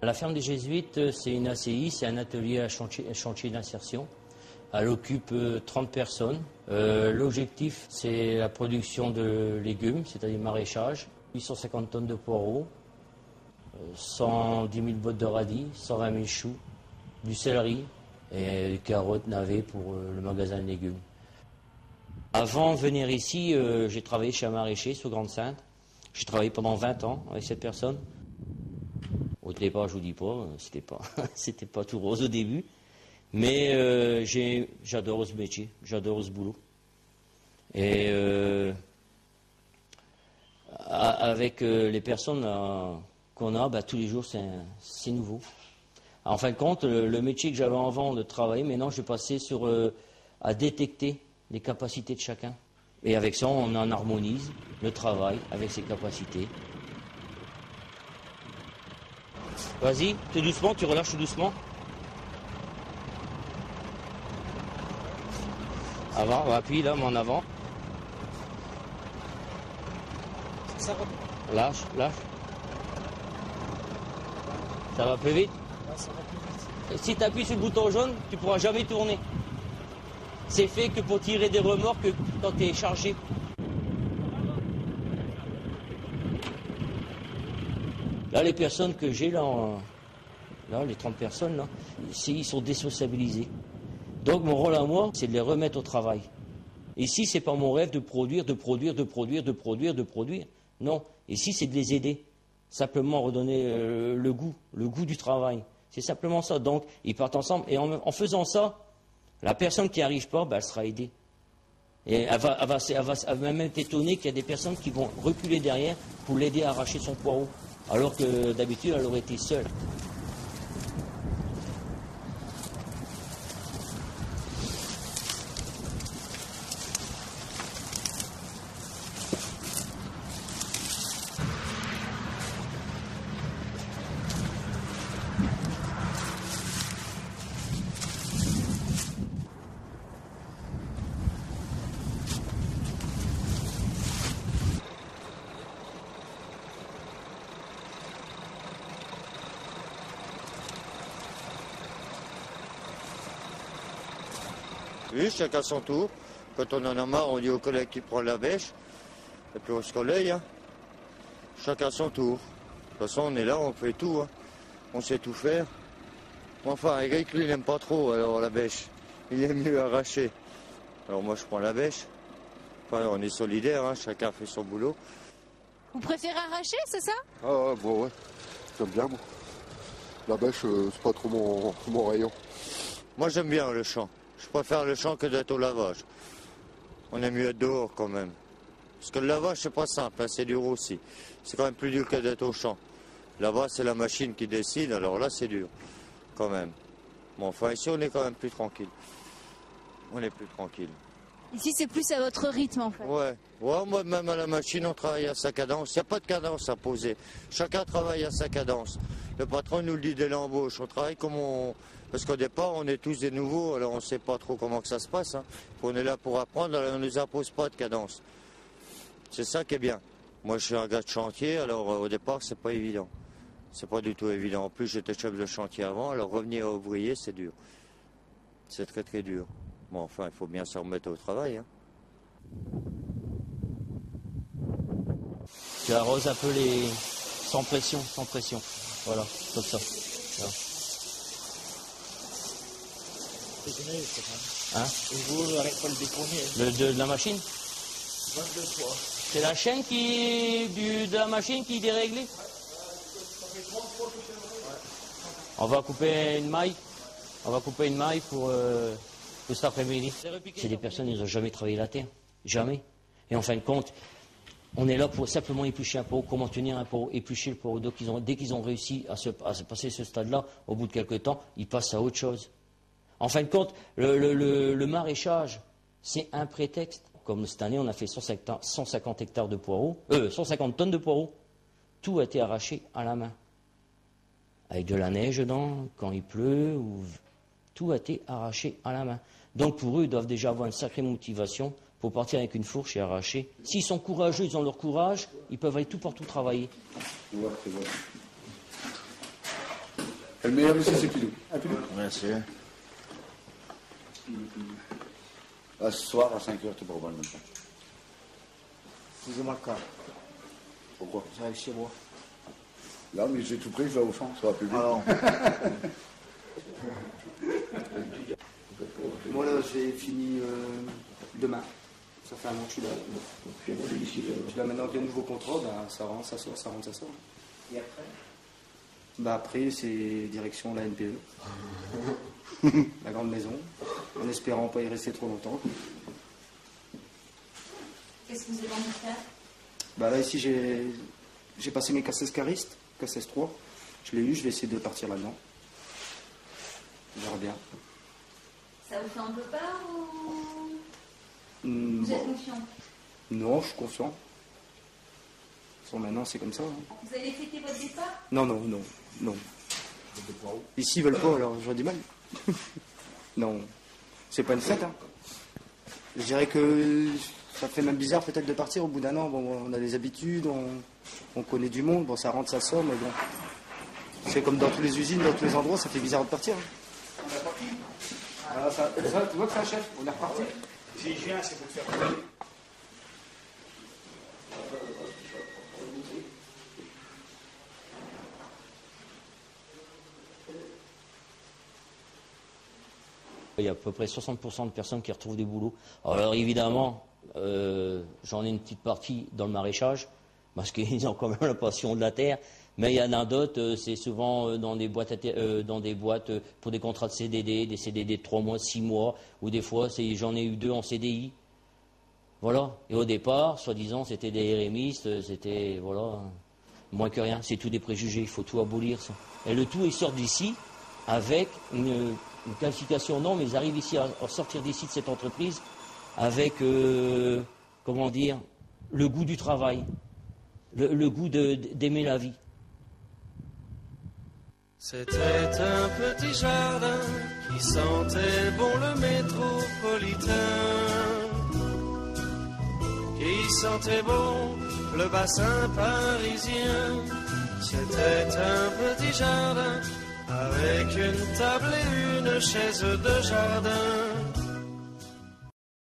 La ferme des Jésuites, c'est une ACI, c'est un atelier à chantier d'insertion. Elle occupe 30 personnes. L'objectif, c'est la production de légumes, c'est-à-dire maraîchage. 850 tonnes de poireaux, 110 000 bottes de radis, 120 000 choux, du céleri et des carottes, navets pour le magasin de légumes. Avant de venir ici, j'ai travaillé chez un maraîcher sur Grande-Sainte. J'ai travaillé pendant 20 ans avec cette personne. Au départ, je vous dis pas, c'était pas tout rose au début. Mais j'adore ce métier, j'adore ce boulot. Et avec les personnes qu'on a, tous les jours, c'est nouveau. En fin de compte, le métier que j'avais avant de travailler, maintenant, je vais passer à détecter les capacités de chacun. Et avec ça, on en harmonise le travail avec ses capacités. Vas-y, tout doucement, tu relâches tout doucement. Avant, appuie là, mais en avant. Lâche, lâche. Ça va plus vite? Ça va plus vite. Si tu appuies sur le bouton jaune, tu ne pourras jamais tourner. C'est fait que pour tirer des remorques quand tu es chargé. Là, les personnes que j'ai là, les 30 personnes, là, ils sont désociabilisés. Donc mon rôle à moi, c'est de les remettre au travail. Ici, ce n'est pas mon rêve de produire. Non, ici, c'est de les aider. Simplement redonner le goût du travail. C'est simplement ça. Donc, ils partent ensemble. Et en faisant ça, la personne qui n'y arrive pas, elle sera aidée. Et elle va même être étonnée qu'il y a des personnes qui vont reculer derrière pour l'aider à arracher son poireau. Alors que d'habitude, elle aurait été seule. Oui, chacun son tour. Quand on en a marre, on dit au collègue qui prend la bêche. Et puis on se relaye. Hein. Chacun son tour. De toute façon, on est là, on fait tout. Hein. On sait tout faire. Enfin, Eric, lui, il n'aime pas trop alors la bêche. Il aime mieux arracher. Alors moi, je prends la bêche. Enfin, on est solidaires, hein. Chacun fait son boulot. Vous préférez arracher, c'est ça? Ah bon, ouais. J'aime bien, moi. La bêche, c'est pas trop mon rayon. Moi, j'aime bien le champ. Je préfère le champ que d'être au lavage. On est mieux être dehors quand même. Parce que le lavage, c'est pas simple, hein, c'est dur aussi. C'est quand même plus dur que d'être au champ. Là-bas, c'est la machine qui décide, alors là, c'est dur. Quand même. Bon, enfin, ici, on est quand même plus tranquille. On est plus tranquille. Ici, c'est plus à votre rythme, en fait. Ouais, moi, même à la machine, on travaille à sa cadence. Il n'y a pas de cadence à poser. Chacun travaille à sa cadence. Le patron nous le dit dès l'embauche. On travaille comme on... Parce qu'au départ, on est tous des nouveaux, alors on ne sait pas trop comment que ça se passe. Hein. On est là pour apprendre, alors on ne nous impose pas de cadence. C'est ça qui est bien. Moi, je suis un gars de chantier, alors au départ, c'est pas évident. C'est pas du tout évident. En plus, j'étais chef de chantier avant, alors revenir à ouvrier, c'est dur. C'est très très dur. Bon, enfin, il faut bien se remettre au travail. Hein. Tu arroses un peu sans pression. Voilà, comme ça. Voilà. Hein? Et vous, n'arrêtez pas le déconner. De la machine? 22 fois. C'est la chaîne de la machine qui est déréglée? On va couper une maille. Pour cet après-midi. C'est des personnes qui n'ont jamais travaillé la terre. Jamais. Et en fin de compte, on est là pour simplement éplucher un pot, comment tenir un pot, éplucher le pot. Dès qu'ils ont réussi à se passer ce stade-là, au bout de quelques temps, ils passent à autre chose. En fin de compte, le maraîchage, c'est un prétexte. Comme cette année, on a fait 150 hectares de poireaux, 150 tonnes de poireaux. Tout a été arraché à la main. Avec de la neige dedans, quand il pleut, tout a été arraché à la main. Donc pour eux, ils doivent déjà avoir une sacrée motivation pour partir avec une fourche et arracher. S'ils sont courageux, ils ont leur courage, ils peuvent aller tout partout travailler. Le meilleur ici, c'est Pilou. Merci. Ce soir, à 5h, tu pourras pas le même temps. Excusez-moi le cas. Pourquoi? J'arrive chez moi. Là, mais j'ai tout pris, je vais au champ, ça va plus vite. Alors. Moi, là, j'ai fini demain. Ça fait un an que je suis là. Puis là, maintenant, avec le nouveau contrat, bah, ça rentre, ça sort, ça rentre, ça sort. Et après? Bah, après, c'est direction la NPE. La grande maison. En espérant pas y rester trop longtemps. Qu'est-ce que vous avez envie de faire? Bah, là, ici, j'ai passé mes CACES caristes, CACES 3. Je l'ai eu, je vais essayer de partir là-dedans. On verra bien. Ça vous fait un peu peur ou vous Bon. êtes confiant? Non, je suis confiant. Bon, maintenant, c'est comme ça. Hein. Vous allez fêter votre départ? Non. Ici, ils veulent pas, alors j'aurais du mal. Non, c'est pas une fête. Hein. Je dirais que ça fait même bizarre peut-être de partir au bout d'un an. Bon, on a des habitudes, on connaît du monde. Bon, ça rentre, ça sort, mais bon. C'est comme dans toutes les usines, dans tous les endroits, ça fait bizarre de partir. Hein. On est parti. Ah, ça, tu vois que c'est un chef, on est reparti. Si je viens, c'est pour te faire plaisir. Il y a à peu près 60% de personnes qui retrouvent des boulots. Alors évidemment, j'en ai une petite partie dans le maraîchage, parce qu'ils ont quand même la passion de la terre. Mais il y en a d'autres, c'est souvent dans des boîtes pour des contrats de CDD, des CDD de 3 mois, 6 mois, ou des fois, j'en ai eu 2 en CDI. Voilà. Et au départ, soi-disant, c'était des RMistes, c'était, voilà, moins que rien. C'est tout des préjugés, il faut tout abolir, ça. Et le tout, ils sortent d'ici avec une qualification, non, mais ils arrivent ici à sortir d'ici de cette entreprise avec, comment dire, le goût du travail, le goût d'aimer la vie. C'était un petit jardin qui sentait bon le métropolitain, qui sentait bon le bassin parisien. C'était un petit jardin avec une table et une chaise de jardin.